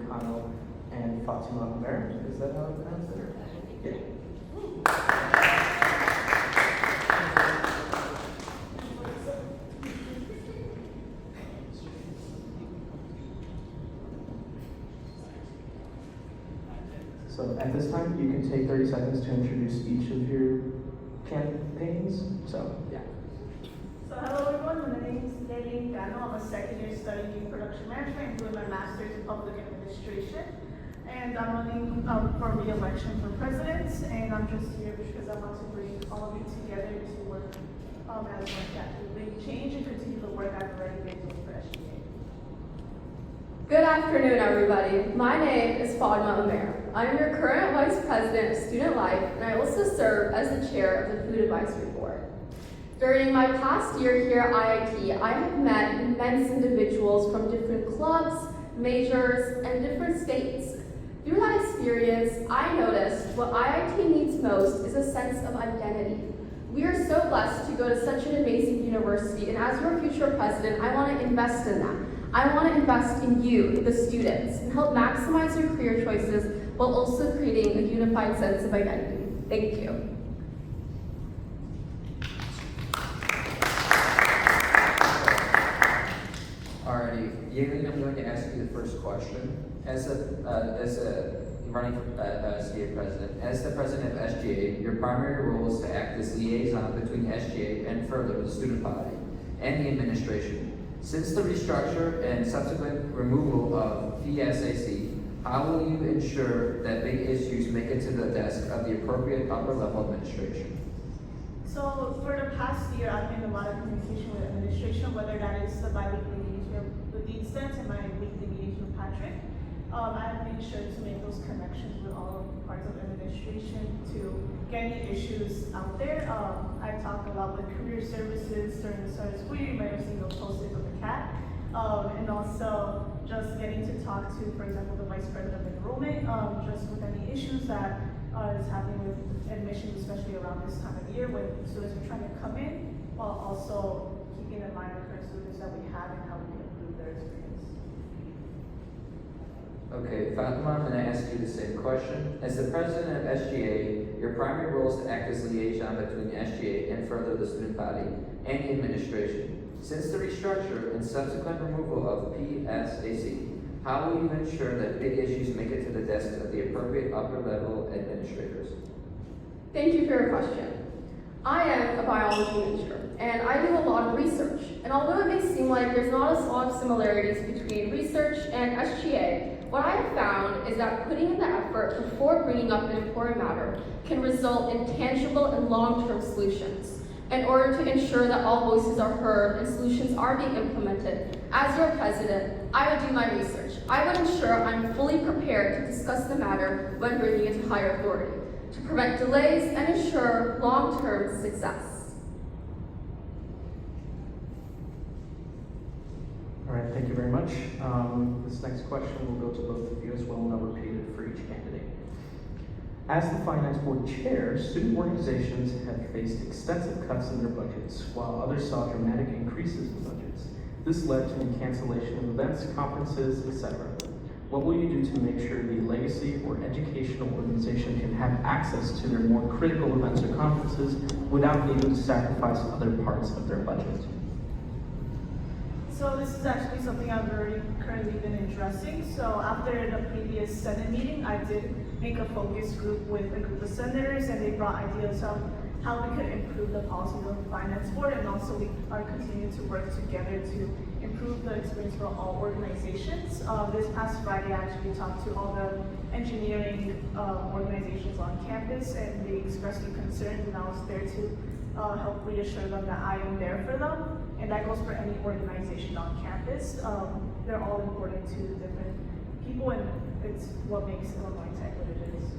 Kano and Fatima Amer. Is that how I pronounce it? Yeah. So at this time, you can take 30 seconds to introduce each of your campaigns. So, yeah. So hello everyone, my name is Lily Gano. I'm a second year studying production management and doing my master's in public administration. And I'm running for re-election for president, and I'm just here because I want to bring all of you together to work as one chapter to bring change and continue the work I've already been doing for SGA. Good afternoon, everybody. My name is Fatima Amer. I am your current Vice President of Student Life, and I also serve as the Chair of the Food Advisory Board. During my past year here at IIT, I have met immense individuals from different clubs, majors, and different states. Through that experience, I noticed what IIT needs most is a sense of identity. We are so blessed to go to such an amazing university, and as your future president, I want to invest in that. I want to invest in you, the students, and help maximize your career choices while also creating a unified sense of identity. Thank you. Alrighty, Yaelin, I'm going to ask you the first question. As a running for SGA president, as the president of SGA, your primary role is to act as liaison between SGA and further the student body and the administration. Since the restructure and subsequent removal of PSAC, how will you ensure that big issues make it to the desk of the appropriate upper level administration? So for the past year, I've been in a lot of communication with administration, whether that is the bi-weekly meetings with Dean Stentz and my weekly meetings with Patrick. I have made sure to make those connections with all of the parts of administration to get any issues out there. I talk a lot with career services during the start of school year. You might have seen those posters of the CAT. And also just getting to talk to, for example, the Vice President of Enrollment, just with any issues that is happening with admissions, especially around this time of year when students are trying to come in, while also keeping in mind the current students that we have and how we can improve their experience. Okay, Fatima, I'm going to ask you the same question. As the president of SGA, your primary role is to act as liaison between SGA and further the student body and the administration. Since the restructure and subsequent removal of PSAC, how will you ensure that big issues make it to the desks of the appropriate upper level administrators? Thank you for your question. I am a biology major, and I do a lot of research. And although it may seem like there's not a lot of similarities between research and SGA, what I have found is that putting in the effort before bringing up an important matter can result in tangible and long-term solutions. In order to ensure that all voices are heard and solutions are being implemented, as your president, I would do my research. I would ensure I'm fully prepared to discuss the matter when bringing it to higher authority, to prevent delays and ensure long-term success. All right, thank you very much. This next question will go to both of you as well, and I'll repeat it for each candidate. As the Finance Board Chair, student organizations have faced extensive cuts in their budgets, while others saw dramatic increases in budgets. This led to the cancellation of events, conferences, etc. What will you do to make sure the legacy or educational organization can have access to their more critical events or conferences without needing to sacrifice other parts of their budget? So this is actually something I've already currently been addressing. So after the previous Senate meeting, I did make a focus group with a group of senators, and they brought ideas on how we could improve the policies of the Finance Board, and also we are continuing to work together to improve the experience for all organizations. This past Friday, I actually talked to all the engineering organizations on campus, and they expressed their concerns, and I was there to help reassure them that I am there for them. And that goes for any organization on campus. They're all important to different people, and it's what makes Illinois Tech what it is.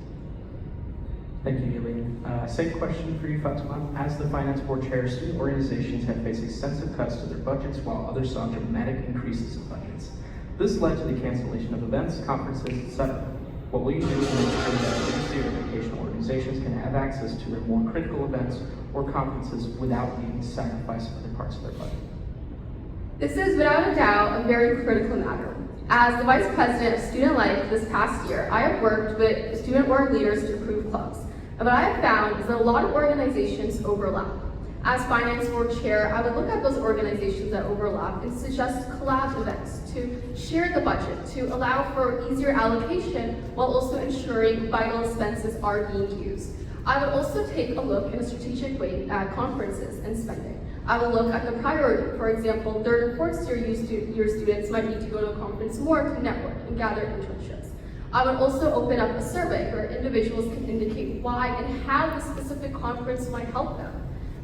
Thank you, Yaelin. Same question for you, Fatima. As the Finance Board Chair, student organizations have faced extensive cuts to their budgets, while others saw dramatic increases in budgets. This led to the cancellation of events, conferences, etc. What will you do to make sure that legacy or educational organizations can have access to their more critical events or conferences without needing to sacrifice other parts of their budget? This is without a doubt a very critical matter. As the Vice President of Student Life this past year, I have worked with student org leaders to approve clubs. And what I have found is that a lot of organizations overlap. As Finance Board Chair, I would look at those organizations that overlap and suggest collab events to share the budget, to allow for easier allocation while also ensuring vital expenses are being used. I would also take a look in a strategic way at conferences and spending. I will look at the priority. For example, third and fourth year students might need to go to a conference more to network and gather internships. I would also open up a survey where individuals can indicate why and how the specific conference might help them.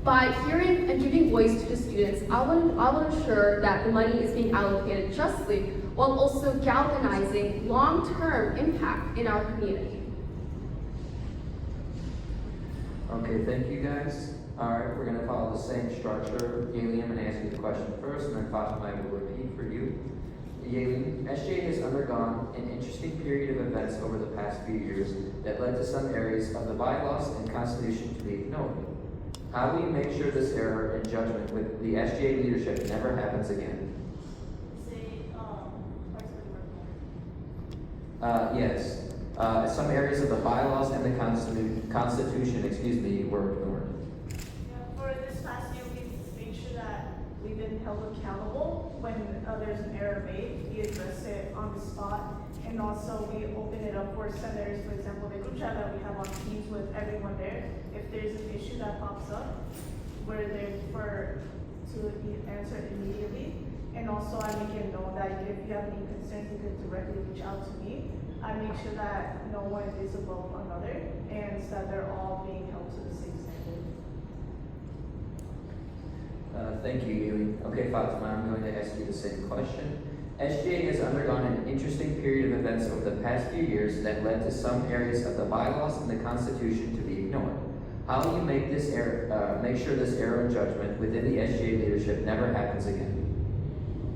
By hearing and giving voice to the students, I will ensure that the money is being allocated justly while also galvanizing long-term impact in our community. Okay, thank you guys. All right, we're gonna follow the same structure. Yaeli, I'm gonna ask you the question first, and then Fatima, I will repeat for you. Yaeli, SGA has undergone an interesting period of events over the past few years that led to some areas of the bylaws and constitution to be ignored. How will you make sure this error in judgment with the SGA leadership never happens again? Yes. Some areas of the bylaws and the constitution, were ignored. Yeah, for this past year, we made sure that we've been held accountable when there's an error made. We address it on the spot, and also we open it up for senators. For example, the group chat that we have on Teams with everyone there. If there's an issue that pops up, we're there to answer it immediately. And also, I make it known that if you have any concerns, you can directly reach out to me. I make sure that no one is above another, and that they're all being held to the same standard. Thank you, Yaeli. Okay, Fatima, I'm going to ask you the same question. SGA has undergone an interesting period of events over the past few years that led to some areas of the bylaws and the Constitution to be ignored. How will you make sure this error in judgment within the SGA leadership never happens again?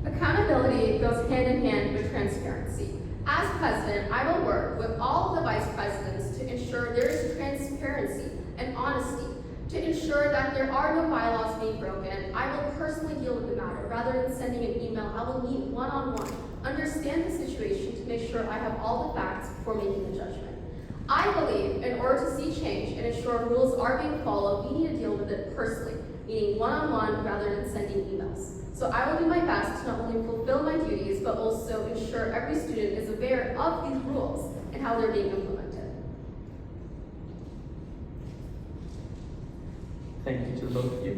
Accountability goes hand in hand with transparency. As president, I will work with all of the vice presidents to ensure there is transparency and honesty, to ensure that there are no bylaws being broken. I will personally deal with the matter. Rather than sending an email, I will meet one-on-one, understand the situation to make sure I have all the facts before making the judgment. I believe in order to see change and ensure rules are being followed, we need to deal with it personally, meaning one-on-one rather than sending emails. So I will do my best to not only fulfill my duties, but also ensure every student is aware of these rules and how they're being implemented. Thank you to both of you.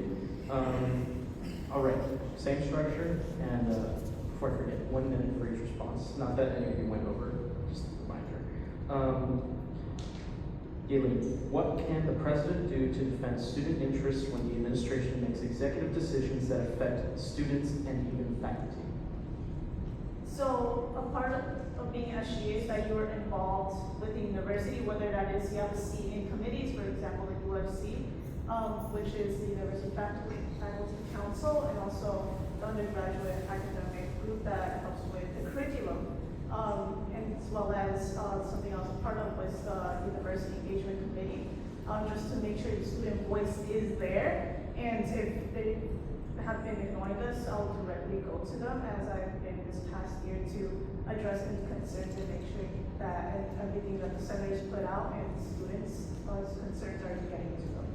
All right, same structure, and before I forget, 1 minute for each response. Not that any of you went over, just a reminder. Yaeli, what can the president do to defend student interests when the administration makes executive decisions that affect students and even faculty? So a part of being SGA is that you are involved with the university, whether that is you have a seat in committees, for example, the UFC, which is the University Faculty Council, and also the undergraduate academic group that helps with the curriculum. And as well as something else part of was the University Engagement Committee, just to make sure the student voice is there. And if they have been ignoring us, I'll directly go to them, as I've been this past year, to address any concerns and make sure that everything that the senators put out and students' concerns are getting to them.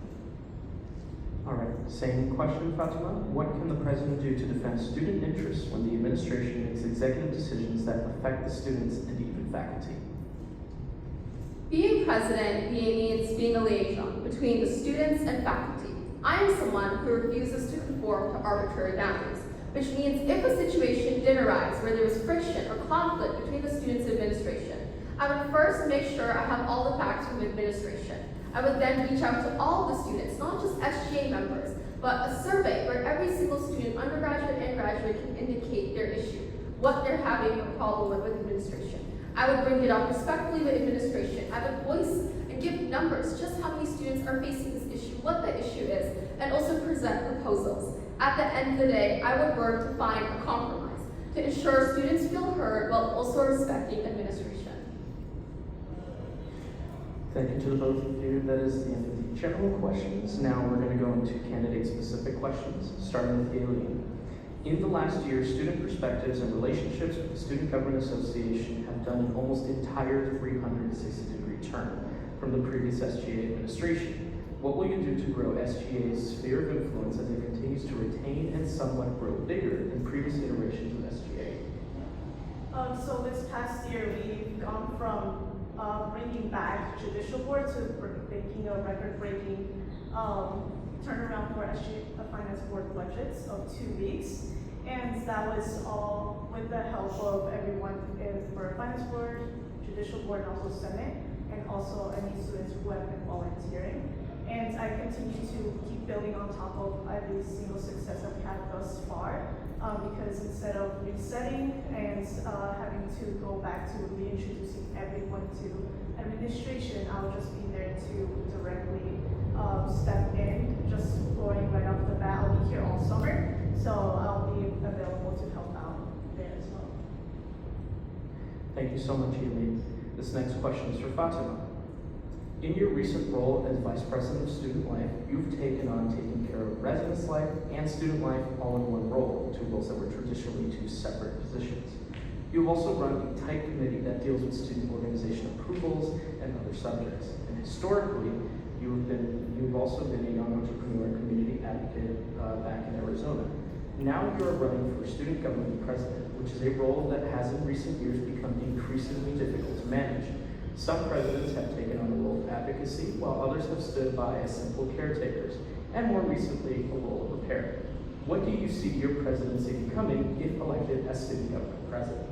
All right, same question, Fatima. What can the president do to defend student interests when the administration makes executive decisions that affect the students and even faculty? Being president means being a liaison between the students and faculty. I am someone who refuses to conform to arbitrary boundaries, which means if a situation did arise where there was friction or conflict between the students and administration, I would first make sure I have all the facts from administration. I would then reach out to all the students, not just SGA members, but a survey where every single student, undergraduate and graduate, can indicate their issue, what they're having a problem with administration. I would bring it up respectfully with administration. I would voice and give numbers, just how many students are facing this issue, what the issue is, and also present proposals. At the end of the day, I would work to find a compromise to ensure students feel heard while also respecting administration. Thank you to the both of you. That is the end of the general questions. Now we're going to go into candidate-specific questions, starting with Yaeli. In the last year, student perspectives and relationships with the Student Government Association have done an almost entire 360-degree turn from the previous SGA administration. What will you do to grow SGA's sphere of influence as it continues to retain and somewhat grow bigger than previous iterations of SGA? So this past year, we've gone from bringing back judicial board to making a record-breaking turnaround for SGA Finance Board budgets of 2 weeks. And that was all with the help of everyone for Finance Board, Judicial Board, and also Senate, and also any students who have been volunteering. And I continue to keep building on top of every single success that we had thus far, because instead of resetting and having to go back to reintroducing everyone to administration, I'll just be there to directly step in, just going right off the bat. I'll be here all summer, so I'll be available to help out there as well. Thank you so much, Yumi. This next question is for Fatima. In your recent role as Vice President of Student Life, you've taken on taking care of residence life and student life all in one role, 2 roles that were traditionally 2 separate positions. You've also run a tight committee that deals with student organization approvals and other subjects. And historically, you've also been a young entrepreneur and community advocate back in Arizona. Now you're running for student government president, which is a role that has in recent years become increasingly difficult to manage. Some presidents have taken on the role of advocacy, while others have stood by as simple caretakers, and more recently, a role of repair. What do you see your presidency becoming if elected as student government president?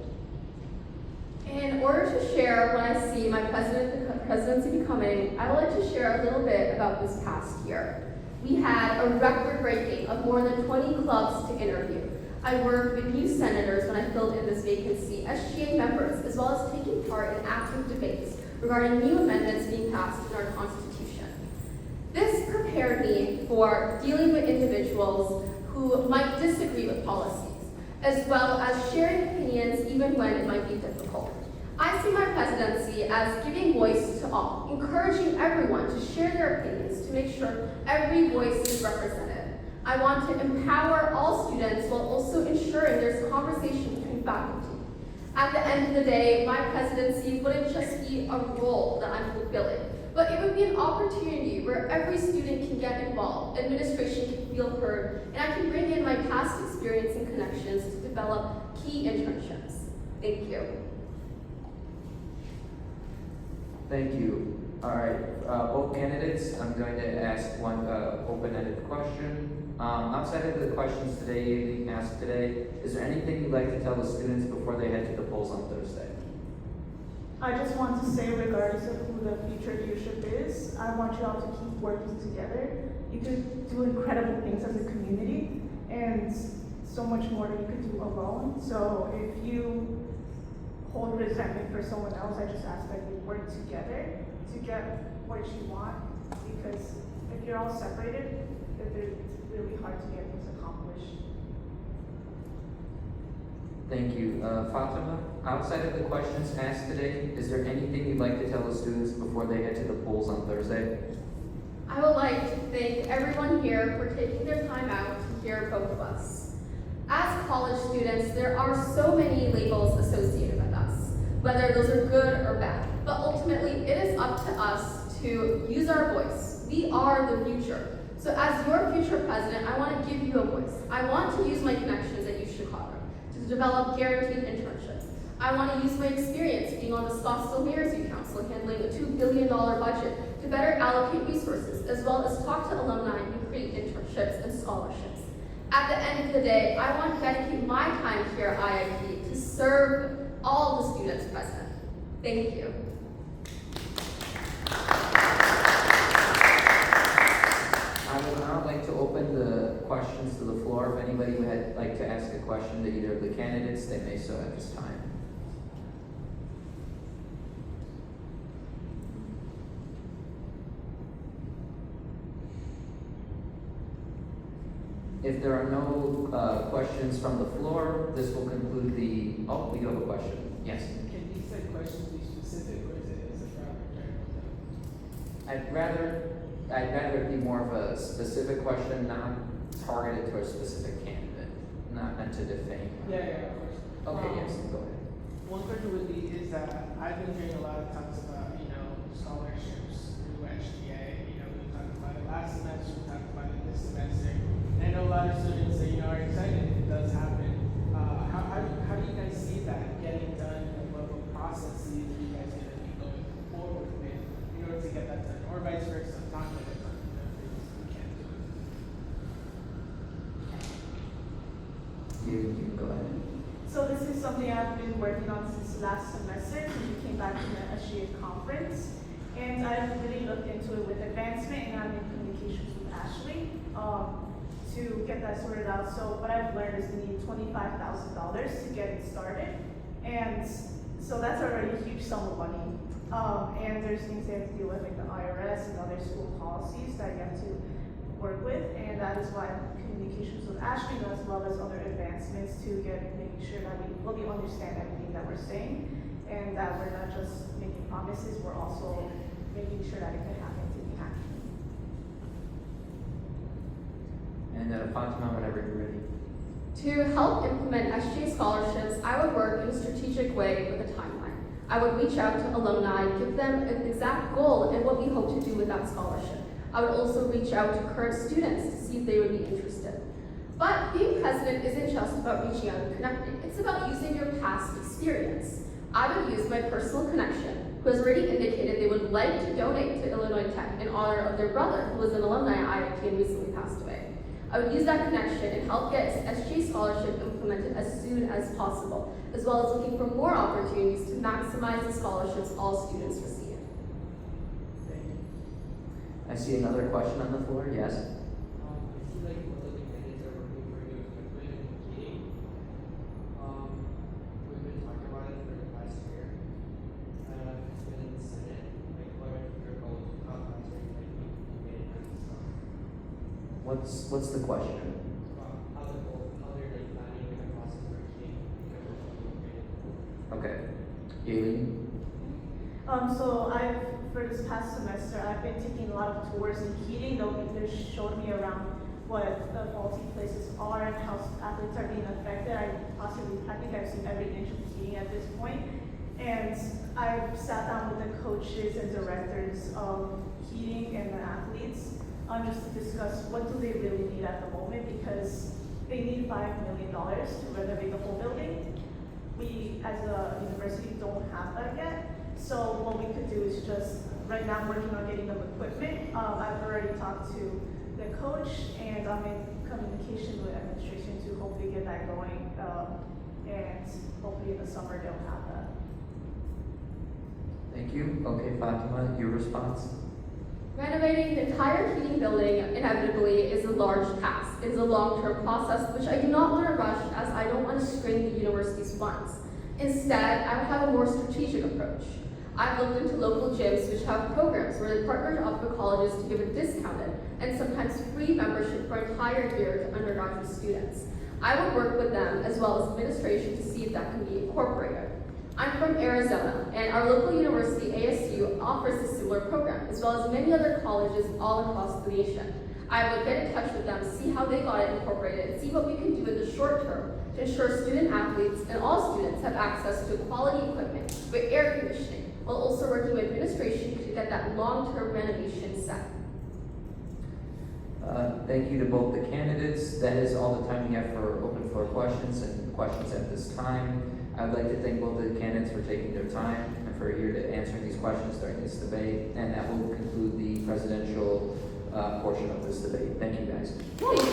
In order to share what I see my presidency becoming, I would like to share a little bit about this past year. We had a record-breaking of more than 20 clubs to interview. I worked with youth senators when I filled in this vacancy, SGA members, as well as taking part in active debates regarding new amendments being passed in our Constitution. This prepared me for dealing with individuals who might disagree with policies, as well as sharing opinions even when it might be difficult. I see my presidency as giving voice to all, encouraging everyone to share their opinions to make sure every voice is represented. I want to empower all students while also ensuring there's conversation between faculty. At the end of the day, my presidency wouldn't just be a role that I'm fulfilling, but it would be an opportunity where every student can get involved, administration can feel heard, and I can bring in my past experience and connections to develop key internships. Thank you. Thank you. All right, both candidates, I'm going to ask one open-ended question. Outside of the questions today being asked today, is there anything you'd like to tell the students before they head to the polls on Thursday? I just want to say, regardless of who the future leadership is, I want you all to keep working together. You could do incredible things as a community, and so much more than you could do alone. So if you hold resentment for someone else, I just ask that you work together to get what you want, because if you're all separated, it's really hard to get things accomplished. Thank you. Fatima, outside of the questions asked today, is there anything you'd like to tell the students before they head to the polls on Thursday? I would like to thank everyone here for taking their time out to hear both of us. As college students, there are so many labels associated with us, whether those are good or bad. But ultimately, it is up to us to use our voice. We are the future. So as your future president, I want to give you a voice. I want to use my connections at UC Chicago to develop guaranteed internships. I want to use my experience being on the Scottsdale Mayor's Youth Council, handling a $2 billion budget to better allocate resources, as well as talk to alumni and create internships and scholarships. At the end of the day, I want to dedicate my time here at IIP to serve all the students present. Thank you. I would now like to open the questions to the floor. If anybody would like to ask a question to either of the candidates, they may so at this time. If there are no questions from the floor, this will conclude the, oh, we do have a question. Yes? Can these questions be specific, or is it as a private? I'd rather it be more of a specific question, not targeted to a specific candidate. And not meant to defame. Yeah, of course. Okay, yes, go ahead. One question would be is that I've been hearing a lot of talks about, scholarships through SGA. We talked about it last semester, we talked about it this semester. And I know a lot of students that, are excited if it does happen. How do you guys see that getting done, and what processes are you guys going to be going forward with in order to get that done? Or vice versa, not get it done, if we can't do it. You can go ahead. So this is something I've been working on since last semester, since we came back from the SGA conference. And I've really looked into it with advancement, and I'm in communications with Ashley to get that sorted out. So what I've learned is we need $25,000 to get it started. And so that's already a huge sum of money. And there's things they have to deal with, like the IRS and other school policies that you have to work with. And that is why communications with Ashley, as well as other advancements to making sure that we understand everything that we're saying, and that we're not just making promises, we're also making sure that it can happen to be action. And Fatima, whenever you're ready. To help implement SGA scholarships, I would work in a strategic way with a timeline. I would reach out to alumni, give them an exact goal and what we hope to do with that scholarship. I would also reach out to current students to see if they would be interested. But being president isn't just about reaching out and connecting. It's about using your past experience. I would use my personal connection, who has already indicated they would like to donate to Illinois Tech in honor of their brother, who was an alumni at IIT and recently passed away. I would use that connection and help get SGA scholarship implemented as soon as possible, as well as looking for more opportunities to maximize the scholarships all students receive. Thank you. I see another question on the floor, yes? I see like most of the candidates are working for new equipment and heating. We've been talking about it for the past year. It's been in the Senate. Like, what are your goals? How fast are you like getting that stuff? What's the question? How they're like planning the process for heating because of the upgraded. Okay. Aileen? So for this past semester, I've been taking a lot of tours in heating. They're showing me around what the faulty places are and how athletes are being affected. I think I've seen every inch of heating at this point. And I've sat down with the coaches and directors of heating and the athletes just to discuss what do they really need at the moment, because they need $5 million to renovate the whole building. We, as a university, don't have that yet. So what we could do is just, right now I'm working on getting them equipment. I've already talked to the coach, and I'm in communication with administration to hopefully get that going. And hopefully in the summer they'll have that. Thank you. Okay, Fatima, your response? Renovating the entire heating building inevitably is a large task. It is a long-term process, which I do not want to rush, as I don't want to strain the university's funds. Instead, I would have a more strategic approach. I've looked into local gyms which have programs where they partner up with colleges to give a discounted and sometimes free membership for an entire year to undergraduate students. I would work with them as well as administration to see if that can be incorporated. I'm from Arizona, and our local university, ASU, offers a similar program, as well as many other colleges all across the nation. I would get in touch with them, see how they got it incorporated, and see what we can do in the short term to ensure student athletes and all students have access to quality equipment with air conditioning, while also working with administration to get that long-term renovation set. Thank you to both the candidates. That is all the time we have for open floor questions and questions at this time. I would like to thank both of the candidates for taking their time and for here to answering these questions during this debate. And that will conclude the presidential portion of this debate. Thank you, guys. Thank you.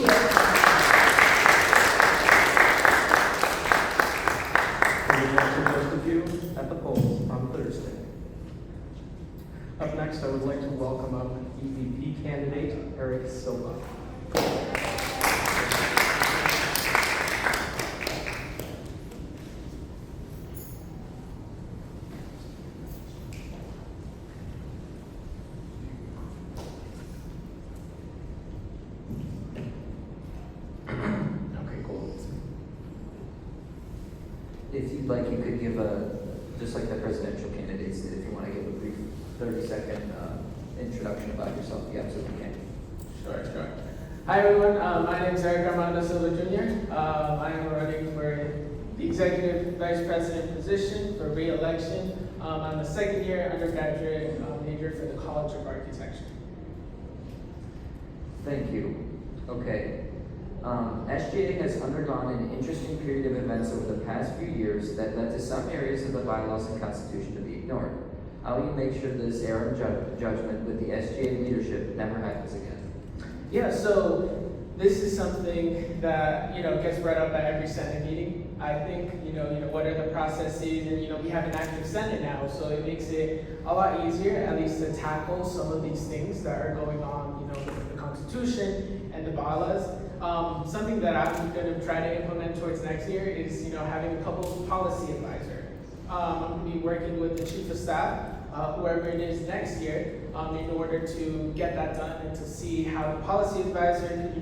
We will answer just a few at the polls on Thursday. Up next, I would like to welcome up EVP candidate Eric Silva. Okay, cool. If you'd like, you could give just like the presidential candidates did, if you want to give a brief 30-second introduction about yourself, you absolutely can. Sure. Hi everyone, my name is Eric Armando Silva Jr. I am running for the Executive Vice President position for re-election. I'm a second year undergraduate major for the College of Architecture. Thank you. Okay. SGA has undergone an interesting period of events over the past few years that led to some areas of the bylaws and constitution to be ignored. How will you make sure this error of judgment with the SGA leadership never happens again? Yeah, so this is something that, gets brought up at every Senate meeting. I think, what are the processes, and, we have an active Senate now, so it makes it a lot easier, at least to tackle some of these things that are going on, with the Constitution and the bylaws. Something that I'm gonna try to implement towards next year is, having a couple of policy advisor. I'm gonna be working with the chief of staff, whoever it is next year, in order to get that done and to see how the policy advisor can,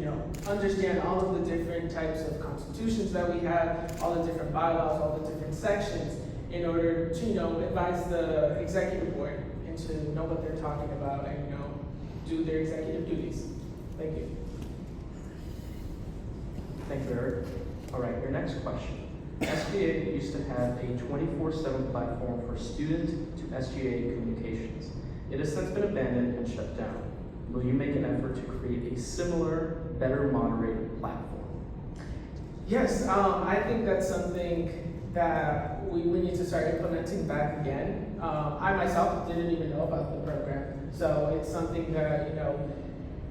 understand all of the different types of constitutions that we have, all the different bylaws, all the different sections, in order to, advise the executive board and to know what they're talking about and, do their executive duties. Thank you. Thank you, Eric. All right, your next question. SGA used to have a 24/7 platform for student to SGA communications. It has since been abandoned and shut down. Will you make an effort to create a similar, better moderated platform? Yes, I think that's something that we need to start implementing back again. I myself didn't even know about the program, so it's something that,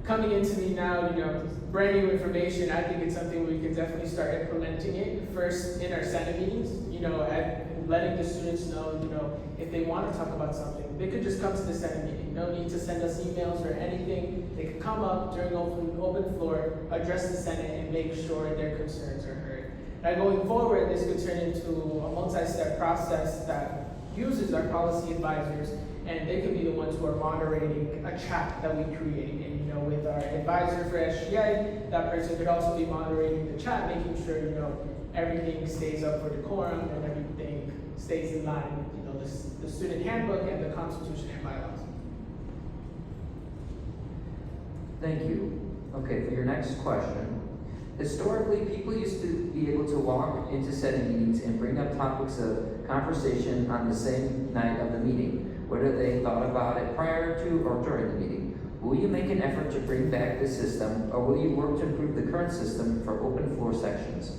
coming into me now, brand new information. I think it's something we could definitely start implementing it first in our Senate meetings, and letting the students know, if they want to talk about something, they could just come to the Senate meeting. No need to send us emails or anything. They could come up during open floor, address the Senate, and make sure their concerns are heard. Now going forward, this could turn into a multi-step process that uses our policy advisors, and they could be the ones who are moderating a chat that we create. And with our advisor for SGA, that person could also be moderating the chat, making sure everything stays up for decorum and everything stays in line with the student handbook and the Constitution and bylaws. Thank you. Okay, for your next question. Historically, people used to be able to walk into Senate meetings and bring up topics of conversation on the same night of the meeting, whether they thought about it prior to or during the meeting. Will you make an effort to bring back this system, or will you work to improve the current system for open floor sections?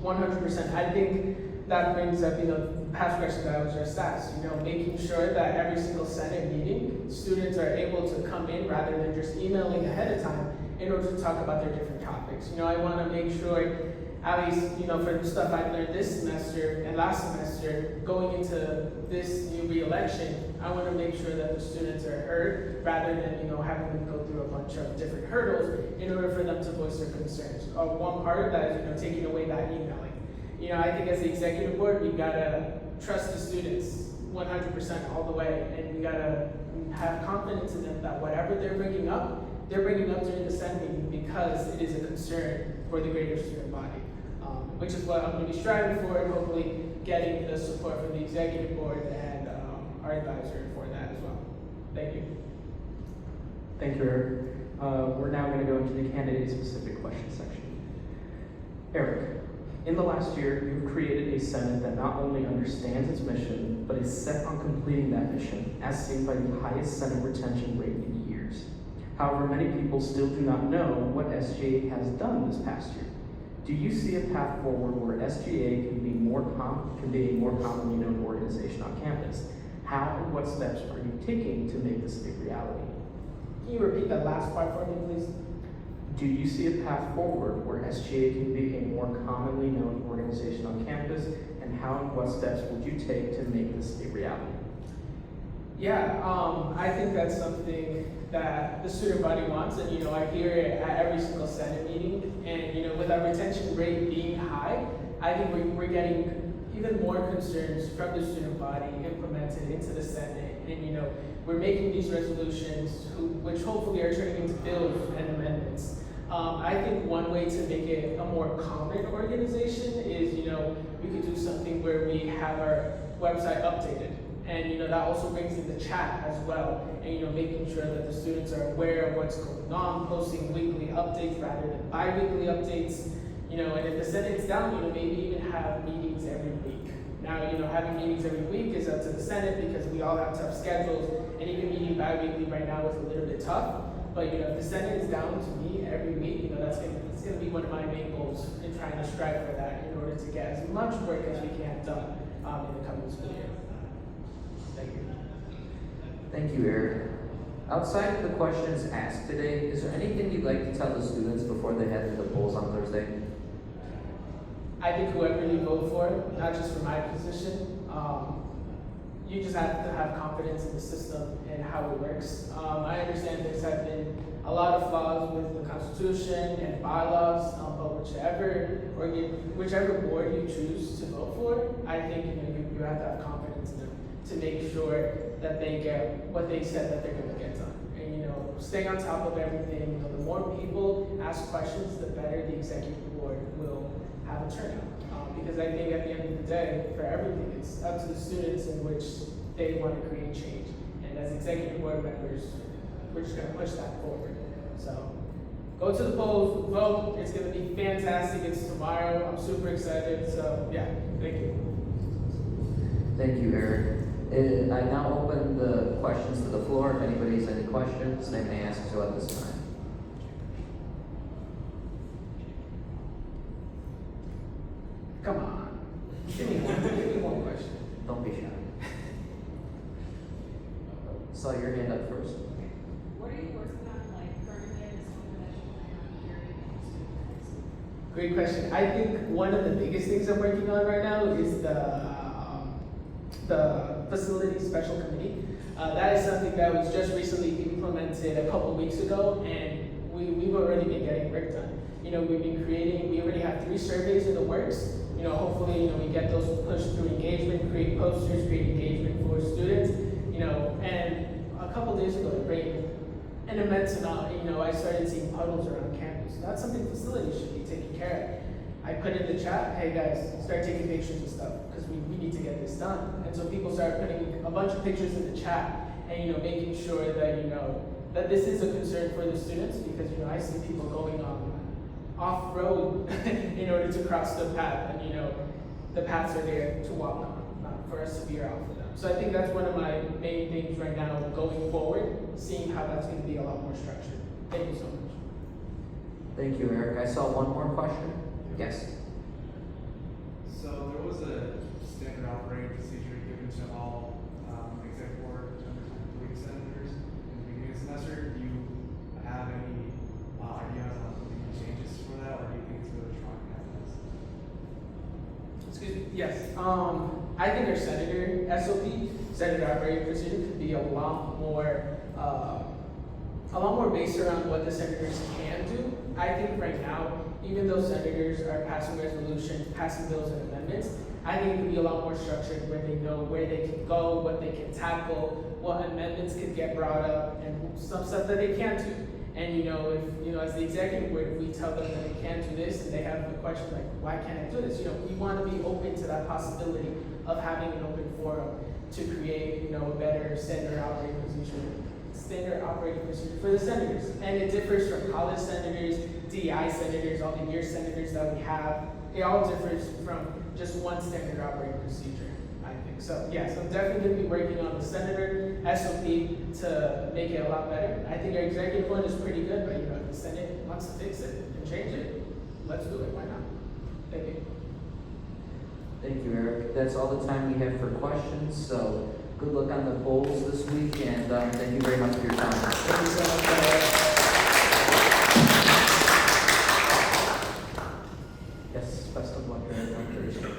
100%. I think that brings up, the past question that I was just asked, making sure that every single Senate meeting, students are able to come in rather than just emailing ahead of time in order to talk about their different topics. I want to make sure, at least, for the stuff I learned this semester and last semester, going into this new re-election, I want to make sure that the students are heard rather than, having them go through a bunch of different hurdles in order for them to voice their concerns. One part of that is, taking away that emailing. I think as the executive board, we gotta trust the students 100% all the way, and we gotta have confidence in them that whatever they're bringing up during the Senate meeting because it is a concern for the greater student body, which is what I'm going to be striving for, and hopefully getting the support from the executive board and our advisor for that as well. Thank you. Thank you, Eric. We're now going to go into the candidate-specific question section. Eric, in the last year, you've created a Senate that not only understands its mission, but is set on completing that mission, as seen by the highest Senate retention rate in years. However, many people still do not know what SGA has done this past year. Do you see a path forward where SGA can be a more commonly known organization on campus? How and what steps are you taking to make this a reality? Can you repeat that last part for me, please? Do you see a path forward where SGA can be a more commonly known organization on campus, and how and what steps would you take to make this a reality? Yeah, I think that's something that the student body wants, and I hear it at every single Senate meeting. And with our retention rate being high, I think we're getting even more concerns from the student body implemented into the Senate, and we're making these resolutions, which hopefully are turning into bills and amendments. I think one way to make it a more common organization is, we could do something where we have our website updated. And that also brings in the chat as well, and making sure that the students are aware of what's going on, posting weekly updates rather than bi-weekly updates. And if the Senate's down, maybe even have meetings every week. Now, having meetings every week is up to the Senate because we all have tough schedules, and even meeting bi-weekly right now is a little bit tough. But if the Senate is down to meet every week, it's gonna be one of my main goals in trying to strive for that in order to get as much work as we can done in the coming school year. Thank you. Thank you, Eric. Outside of the questions asked today, is there anything you'd like to tell the students before they head to the polls on Thursday? I think whoever you vote for, not just for my position, you just have to have confidence in the system and how it works. I understand there's have been a lot of flaws with the Constitution and bylaws, but whichever board you choose to vote for, I think you have to have confidence in them to make sure that they get what they said that they're going to get done. And staying on top of everything. The more people ask questions, the better the executive board will have a turnout. Because I think at the end of the day, for everything, it's up to the students in which they want to create change. And as executive board members, we're just going to push that forward. So go to the polls, vote. It's going to be fantastic. It's tomorrow. I'm super excited. So yeah, thank you. Thank you, Eric. I now open the questions to the floor. If anybody has any questions, they may ask so at this time. Come on. Give me one question. Don't be shy. Saw your hand up first. What are you working on, currently, and something that you plan on carrying into students? Great question. I think one of the biggest things I'm working on right now is the facility special committee. That is something that was just recently implemented a couple weeks ago, and we've already been getting work done. We already have 3 surveys in the works. Hopefully, we get those pushed through engagement, create posters, create engagement for students, and a couple days ago it rained an immense amount, I started seeing puddles around campus. That's something facilities should be taking care of. I put in the chat, hey guys, start taking pictures and stuff, because we need to get this done. And so people started putting a bunch of pictures in the chat, and making sure that, that this is a concern for the students, because, I see people going on off-road in order to cross the path, and the paths are there to walk on, not for us to veer off of them. So I think that's one of my main things right now going forward, seeing how that's going to be a lot more structured. Thank you so much. Thank you, Eric. I saw one more question. Yes. So there was a standard operating procedure given to all executive board members and league senators in the beginning of the semester. Do you have any ideas on making changes for that, or do you think it's really strong as is? Excuse me. Yes. I think our Senator operating procedure, could be a lot more based around what the senators can do. I think right now, even though senators are passing resolutions, passing bills and amendments, I think it could be a lot more structured where they know where they can go, what they can tackle, what amendments could get brought up, and some stuff that they can't do. And if as the executive board, if we tell them that they can't do this, and they have a question like, why can't I do this? We want to be open to that possibility of having an open forum to create, a better standard operating procedure for the senators. And it differs from college senators, DEI senators, all the year senators that we have. It all differs from just one standard operating procedure, I think. So yes, I'm definitely going to be working on the senator SOP to make it a lot better. I think our executive one is pretty good, but if the Senate wants to fix it and change it, let's do it. Why not? Thank you. Thank you, Eric. That's all the time we have for questions. So good luck on the polls this week, and thank you very much for your time. Thank you so much. Yes, best of luck, Eric, on Thursday.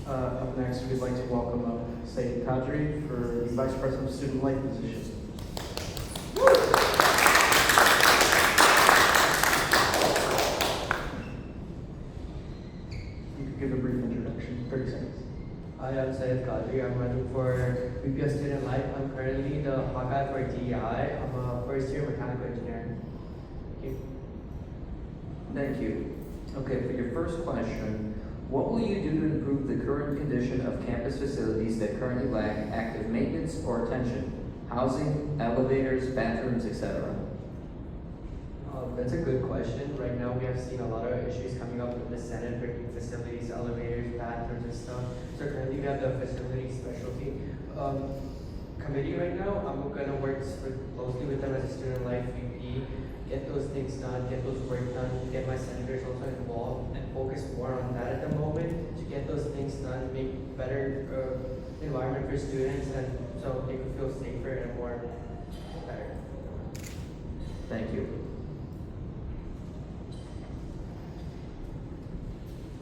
Up next, we'd like to welcome up Saeed Kadri for the Vice President of Student Life position. You could give a brief introduction, 30 seconds. I am Syed Kadri. I'm running for VP of Student Life. I'm currently the Hawkeye for DEI. I'm a first-year mechanical engineer. Thank you. Thank you. Okay, for your first question, What will you do to improve the current condition of campus facilities that currently lack active maintenance or attention? Housing, elevators, bathrooms, etc. That's a good question. Right now, we have seen a lot of issues coming up with the Senate, bringing facilities, elevators, bathrooms, and stuff. So currently, we have the facility specialty committee right now. I'm gonna work closely with them as a student life VP, get those things done, get those work done, get my senators also involved, and focus more on that at the moment to get those things done, make better environment for students, and so they could feel safer and more better. Thank you.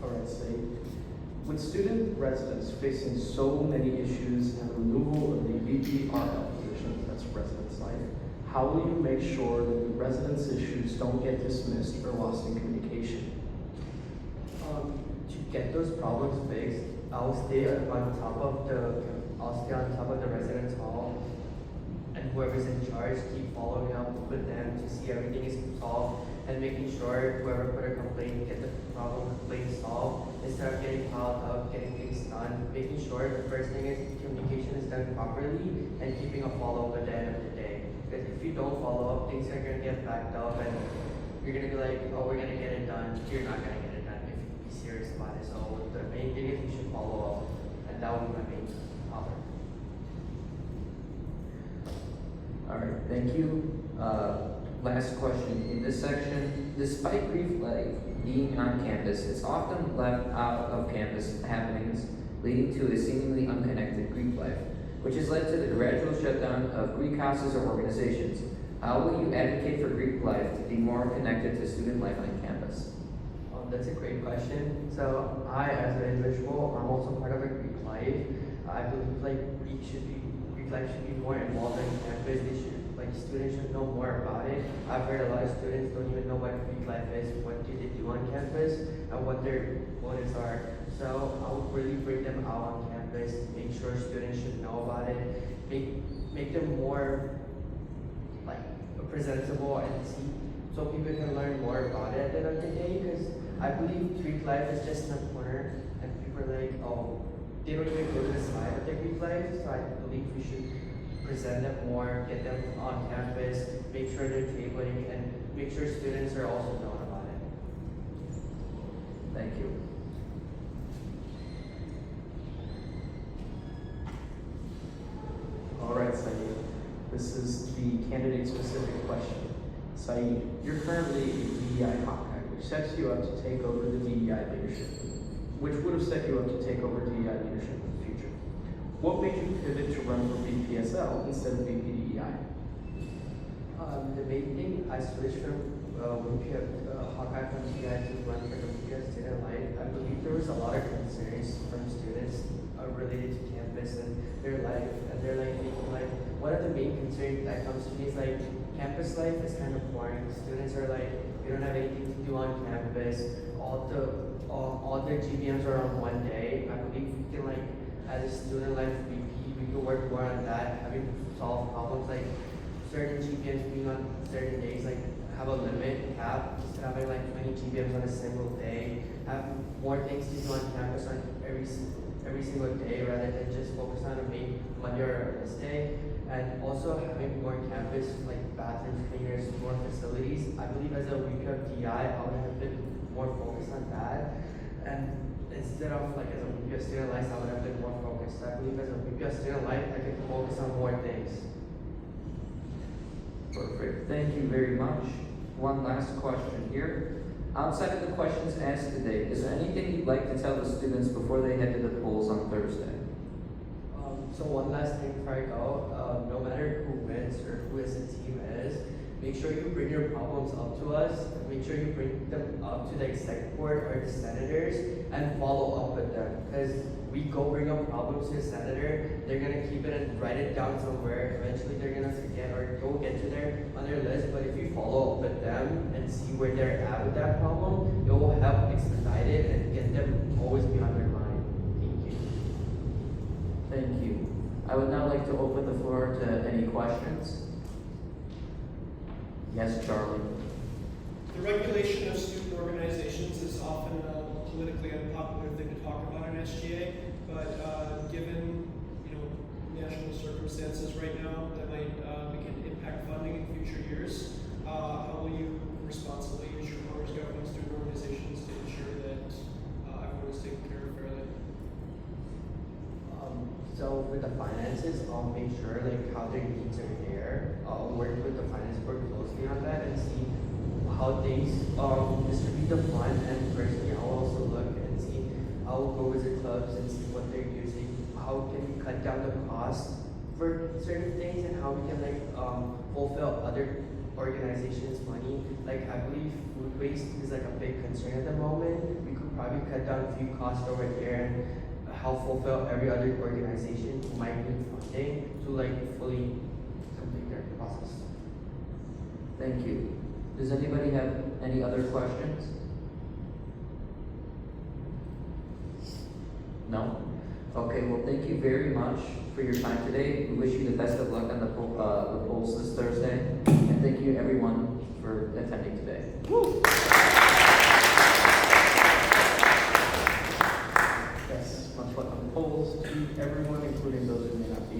All right, Saeed. With student residents facing so many issues and the removal of the VPRL position, that's residence life, how will you make sure that the residents' issues don't get dismissed or lost in communication? To get those problems fixed, I'll stay on top of the residence hall, and whoever's in charge, keep following up with them to see everything is solved, and making sure whoever put a complaint, get the complaint solved, instead of getting piled up, getting things done, making sure the first thing is communication is done properly, and keeping a follow-up at the end of the day. Because if you don't follow up, things are gonna get backed up, and you're gonna be like, oh, we're gonna get it done. You're not gonna get it done if you be serious about it. So the main thing is you should follow up, and that would be my main offer. All right, thank you. Last question. In this section, despite Grief Life being on campus, it's often left out of campus happenings, leading to a seemingly unconnected Greek life, which has led to the gradual shutdown of Greek houses or organizations. How will you advocate for Greek life to be more connected to student life on campus? That's a great question. So I, as an individual, I'm also part of a Greek life. I believe Greek life should be more involved on campus. Students should know more about it. I've heard a lot of students don't even know what Greek life is, what do they do on campus, and what their motives are. So I would really bring them out on campus, make sure students should know about it, make them more presentable and see, so people can learn more about it at the end of the day. Because I believe Greek life is just in the corner, and people are like, oh, they don't even go to the side of the Greek life. So I believe we should present them more, get them on campus, make sure they're tabling, and make sure students are also known about it. Thank you. All right, Saeed. This is the candidate-specific question. Saeed, you're currently a DEI Hawkeye, which sets you up to take over the DEI leadership, which would have set you up to take over DEI leadership in the future. What made you pivot to run for VPSL instead of VPDEI? The main thing, I switched from Hawkeye from DEI to run for the VPS student life. I believe there was a lot of concerns from students related to campus and their life, and they're one of the main concerns that comes to me is campus life is kind of boring. Students are you don't have anything to do on campus. All their GBMs are on one day. I believe we can as a student life VP, we can work more on that, having to solve problems certain GPMs being on certain days, have a limit cap, instead of having 20 GPMs on a single day, have more things to do on campus on every single day rather than just focus on a main Monday or Wednesday. And also having more campus, bathrooms, cleaners, more facilities. I believe as a VP of DI, I would have been more focused on that. And instead of as a VP of student life, I would have been more focused. I believe as a VP of student life, I could focus on more things. Perfect. Thank you very much. One last question here. Outside of the questions asked today, is there anything you'd like to tell the students before they head to the polls on Thursday? So one last thing before I go, no matter who wins or who as a team is, make sure you bring your problems up to us. Make sure you bring them up to the exec board or the senators and follow up with them. Because we go bring up problems to a senator, they're gonna keep it and write it down somewhere. Eventually they're gonna forget or go get to on their list. But if you follow up with them and see where they're at with that problem, it will help expedite it and get them always be on their mind. Thank you. Thank you. I would now like to open the floor to any questions. Yes, Charlie. The regulation of student organizations is often a politically unpopular thing to talk about in SGA, but given national circumstances right now that might begin to impact funding in future years, how will you responsibly use your powers governing student organizations to ensure that everyone is taken care of fairly? So with the finances, I'll make sure like how their needs are there. I'll work with the finance board closely on that and see how they distribute the fund. And personally, I'll also look and see. I'll go visit clubs and see what they're using. How can we cut down the cost for certain things, and how we can like fulfill other organizations' money. Like I believe food waste is like a big concern at the moment. We could probably cut down a few costs over there and help fulfill every other organization who might need funding to like fully complete their process. Thank you. Does anybody have any other questions? No? Okay, well, thank you very much for your time today. We wish you the best of luck on the polls this Thursday. And thank you everyone for attending today. Woo! Yes, much luck on the polls to everyone, including those who may not be